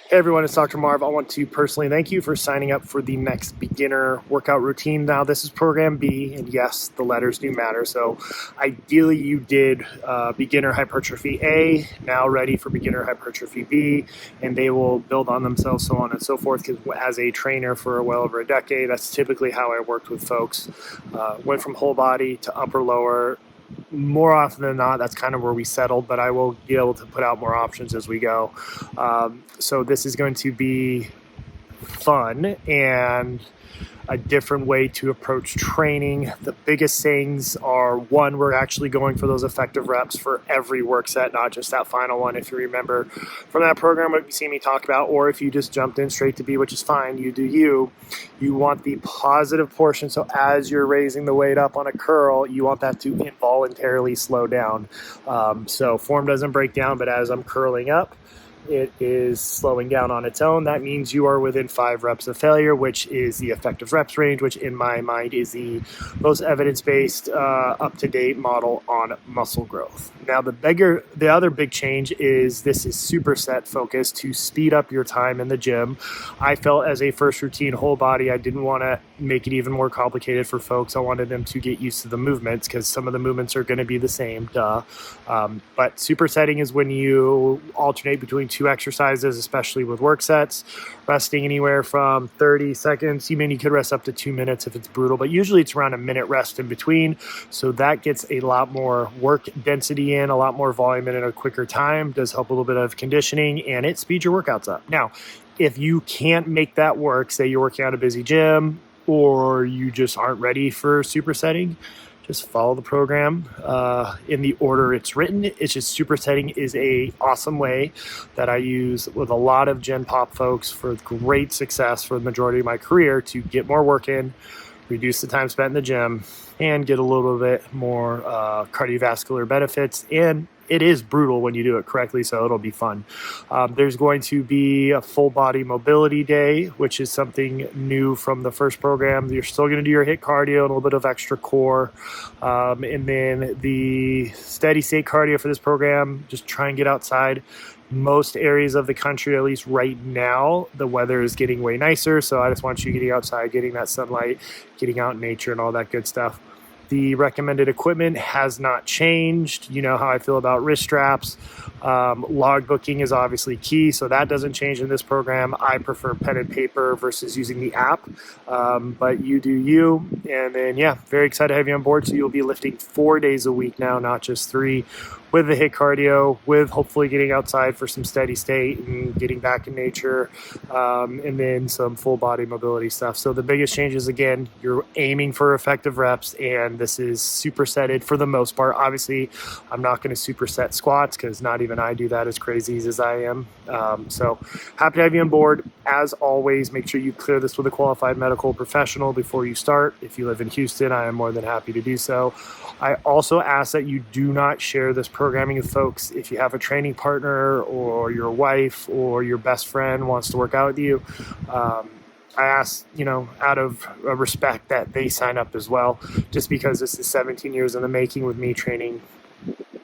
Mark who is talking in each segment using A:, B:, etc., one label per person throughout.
A: Hey everyone, it's Dr. Marv. I want to personally thank you for signing up for the next beginner workout routine. Now, this is program B, and yes, the letters do matter. So ideally you did beginner hypertrophy A, now ready for beginner hypertrophy B, and they will build on themselves, so on and so forth. Because as a trainer for well over a decade, that's typically how I worked with folks. Went from whole body to upper lower. More often than not, that's kind of where we settled, but I will be able to put out more options as we go. So this is going to be fun and a different way to approach training. The biggest things are, one, we're actually going for those effective reps for every work set, not just that final one. If you remember from that program what you see me talk about, or if you just jumped in straight to B, which is fine, you do you want the positive portion. So as you're raising the weight up on a curl, you want that to involuntarily slow down. So form doesn't break down, but as I'm curling up, it is slowing down on its own. That means you are within 5 reps of failure, which is the effective reps range, which in my mind is the most evidence-based, up-to-date model on muscle growth. Now, the other big change is this is superset focused to speed up your time in the gym. I felt as a first routine whole body, I didn't want to make it even more complicated for folks. I wanted them to get used to the movements because some of the movements are going to be the same, but supersetting is when you alternate between 2 exercises, especially with work sets, resting anywhere from 30 seconds. You could rest up to 2 minutes if it's brutal, but usually it's around a minute rest in between. So that gets a lot more work density in, a lot more volume in a quicker time, does help a little bit of conditioning, and it speeds your workouts up. Now, if you can't make that work, say you're working out a busy gym or you just aren't ready for supersetting, just follow the program in the order it's written. It's just supersetting is a awesome way that I use with a lot of Gen Pop folks for great success for the majority of my career to get more work in, reduce the time spent in the gym, and get a little bit more cardiovascular benefits. And it is brutal when you do it correctly, so it'll be fun. There's going to be a full body mobility day, which is something new from the first program. You're still going to do your HIIT cardio and a little bit of extra core. And then the steady state cardio for this program, just try and get outside. Most areas of the country, at least right now, the weather is getting way nicer. So I just want you getting outside, getting that sunlight, getting out in nature and all that good stuff. The recommended equipment has not changed. You know how I feel about wrist straps. Log booking is obviously key, so that doesn't change in this program. I prefer pen and paper versus using the app, but you do you. And then, yeah, very excited to have you on board. So you'll be lifting 4 days a week now, not just 3, with the HIIT cardio, with hopefully getting outside for some steady state and getting back in nature, and then some full body mobility stuff. So the biggest changes, again, you're aiming for effective reps, and this is supersetted for the most part. Obviously, I'm not going to superset squats because not even I do that as crazy as I am. So happy to have you on board. As always, make sure you clear this with a qualified medical professional before you start. If you live in Houston, I am more than happy to do so. I also ask that you do not share this programming with folks. If you have a training partner or your wife or your best friend wants to work out with you, I ask, out of respect that they sign up as well, just because this is 17 years in the making with me training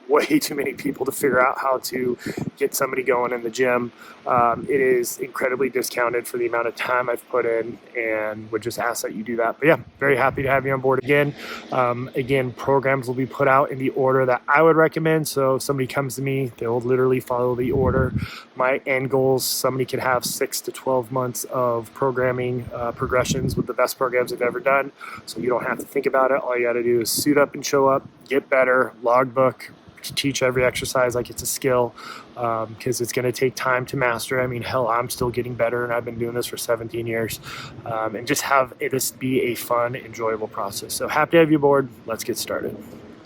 A: way too many people to figure out how to get somebody going in the gym. It is incredibly discounted for the amount of time I've put in, and would just ask that you do that. But yeah, very happy to have you on board again. Again, programs will be put out in the order that I would recommend. So if somebody comes to me, they'll literally follow the order. My end goals, somebody can have 6 to 12 months of programming progressions with the best programs I've ever done. So you don't have to think about it. All you got to do is suit up and show up, get better, logbook, teach every exercise like it's a skill, because it's going to take time to master. I mean, hell, I'm still getting better, and I've been doing this for 17 years, and just have this be a fun, enjoyable process. So happy to have you aboard. Let's get started.